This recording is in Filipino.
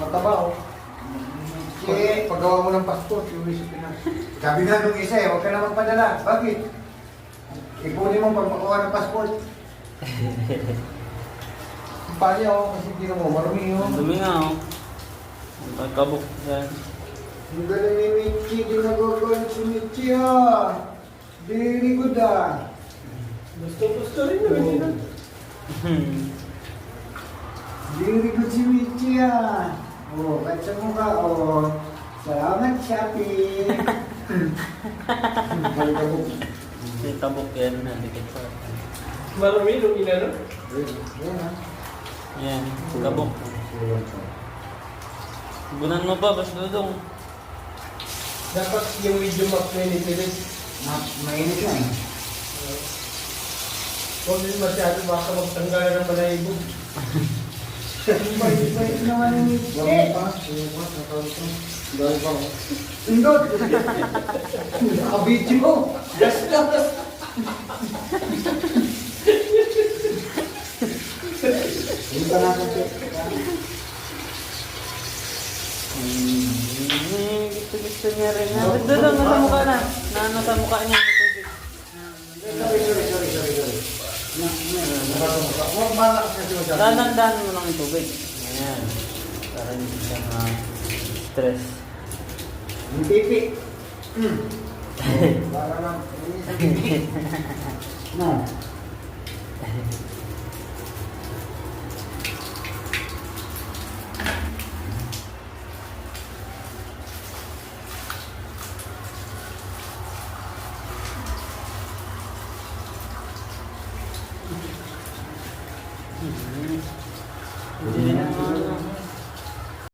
Mataba oh. Paggawa mo ng passport, yung sa Pinas. Sabi nga nung isa huwag ka na magpadala. Bakit? Ipunin mo pag makuha ng passport. Paano ako kasi hindi mo marumi yun. Dumi nga oh. Pagkabok yan. Ang galing ni Michi, ginagawa si Michi ah. Very good ah. Gusto rin naman yun. Very good si Michi ah. Oh, kahit sa mukha oh. Salamat Shopee. Pagkabok. May tabok yan. Dikit sa. Marami nung inano. Yan ah. Yan. Kabok. Gunan mo ba? Basta dudong. Dapat yung medium up na initiative. Mainit na eh. Huwag din masyado baka magtanggal ng balahibo. Bait naman ni Michi. Dahil pa oh. Indot! Nakabidyo! Gastos! Hindi pa natin Gusto niya rin na. Dudong sa mukha na. Naano sa mukha niya yung tubig. Sorry. Huwag malakas kasi masyado. Dahan mo lang yung tubig. Ayan. Para hindi siya stress. Yung pipi. Para lang. No.